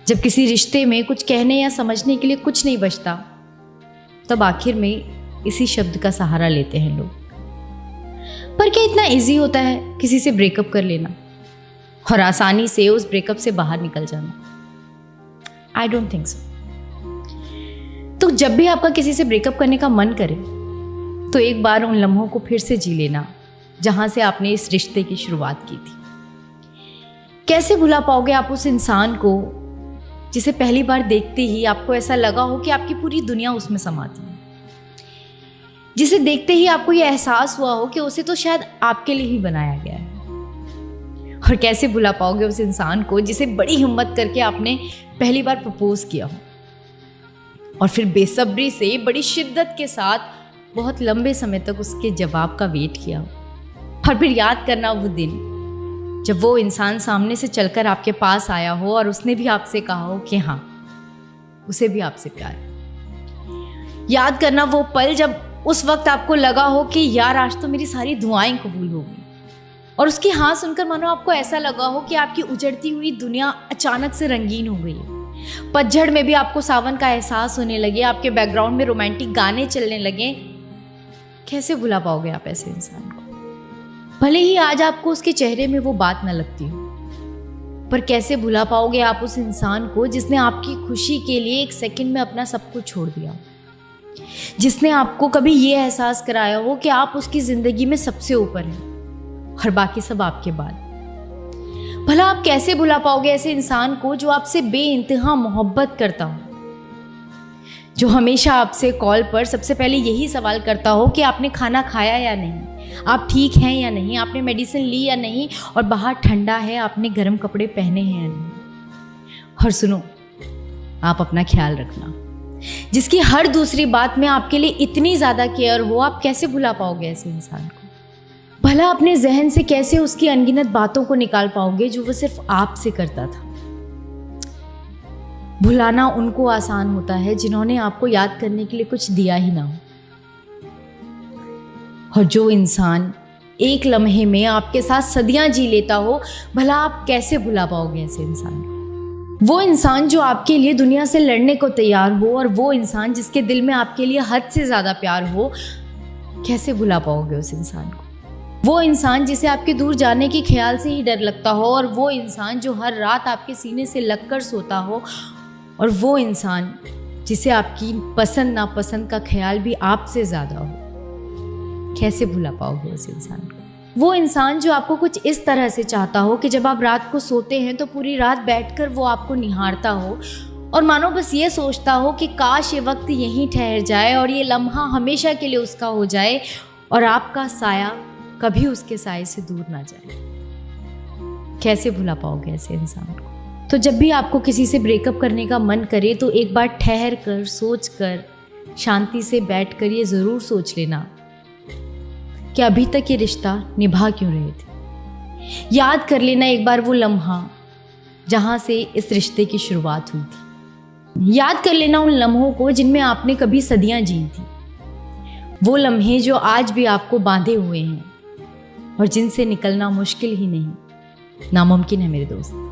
जब किसी रिश्ते में कुछ कहने या समझने के लिए कुछ नहीं बचता, तब आखिर में इसी शब्द का सहारा लेते हैं लोग। पर क्या इतना इजी होता है किसी से ब्रेकअप कर लेना और आसानी से उस ब्रेकअप से बाहर निकल जाना? I don't think so. तो जब भी आपका किसी से ब्रेकअप करने का मन करे, तो एक बार उन लम्हों को फिर से जी लेना जहां से आपने इस रिश्ते की शुरुआत की थी। कैसे भुला पाओगे आप उस इंसान को जिसे पहली बार देखते ही आपको ऐसा लगा हो कि आपकी पूरी दुनिया उसमें समाती है, जिसे देखते ही आपको यह एहसास हुआ हो कि उसे तो शायद आपके लिए ही बनाया गया है। और कैसे भुला पाओगे उस इंसान को जिसे बड़ी हिम्मत करके आपने पहली बार प्रपोज किया हो और फिर बेसब्री से बड़ी शिद्दत के साथ बहुत लंबे समय तक उसके जवाब का वेट किया हो। और फिर याद करना वो दिन जब वो इंसान सामने से चलकर आपके पास आया हो और उसने भी आपसे कहा हो कि हाँ, उसे भी आपसे प्यार है। याद करना वो पल जब उस वक्त आपको लगा हो कि यार आज तो मेरी सारी दुआएं कबूल हो गई, और उसकी हाँ सुनकर मानो आपको ऐसा लगा हो कि आपकी उजड़ती हुई दुनिया अचानक से रंगीन हो गई। पतझड़ में भी आपको सावन का एहसास होने लगे, आपके बैकग्राउंड में रोमांटिक गाने चलने लगे। कैसे भुला पाओगे आप ऐसे इंसान को? भले ही आज आपको उसके चेहरे में वो बात न लगती हो, पर कैसे भुला पाओगे आप उस इंसान को जिसने आपकी खुशी के लिए एक सेकंड में अपना सब कुछ छोड़ दिया, जिसने आपको कभी ये एहसास कराया हो कि आप उसकी जिंदगी में सबसे ऊपर हैं और बाकी सब आपके बाद। भला आप कैसे भुला पाओगे ऐसे इंसान को जो आपसे बेइंतहा मोहब्बत करता हो, जो हमेशा आपसे कॉल पर सबसे पहले यही सवाल करता हो कि आपने खाना खाया या नहीं, आप ठीक हैं या नहीं, आपने मेडिसिन ली या नहीं, और बाहर ठंडा है आपने गर्म कपड़े पहने हैं या नहीं। और सुनो, आप अपना ख्याल रखना, जिसकी हर दूसरी बात में आपके लिए इतनी ज़्यादा केयर हो। आप कैसे भुला पाओगे ऐसे इंसान को? भला अपने जहन से कैसे उसकी अनगिनत बातों को निकाल पाओगे जो वो सिर्फ आपसे करता था? भुलाना उनको आसान होता है जिन्होंने आपको याद करने के लिए कुछ दिया ही ना हो। और जो इंसान एक लम्हे में आपके साथ सदियां जी लेता हो, भला आप कैसे भुला पाओगे ऐसे इंसान को? वो इंसान जो आपके लिए दुनिया से लड़ने को तैयार हो, और वो इंसान जिसके दिल में आपके लिए हद से ज़्यादा प्यार हो, कैसे भुला पाओगे उस इंसान को? वो इंसान जिसे आपके दूर जाने के ख्याल से ही डर लगता हो, और वो इंसान जो हर रात आपके सीने से लगकर सोता हो, और वो इंसान जिसे आपकी पसंद नापसंद का ख्याल भी आपसे ज़्यादा हो। कैसे भुला पाओगे उस इंसान को? वो इंसान जो आपको कुछ इस तरह से चाहता हो कि जब आप रात को सोते हैं तो पूरी रात बैठकर वो आपको निहारता हो और मानो बस ये सोचता हो कि काश ये वक्त यहीं ठहर जाए और ये लम्हा हमेशा के लिए उसका हो जाए और आपका साया कभी उसके साए से दूर ना जाए। कैसे भुला पाओगे ऐसे इंसान को? तो जब भी आपको किसी से ब्रेकअप करने का मन करे, तो एक बार ठहर कर, सोच कर, शांति से बैठ कर ये ज़रूर सोच लेना कि अभी तक ये रिश्ता निभा क्यों रहे थे। याद कर लेना एक बार वो लम्हा जहाँ से इस रिश्ते की शुरुआत हुई थी। याद कर लेना उन लम्हों को जिनमें आपने कभी सदियां जी थी। वो लम्हे जो आज भी आपको बांधे हुए हैं और जिनसे निकलना मुश्किल ही नहीं, नामुमकिन है मेरे दोस्त।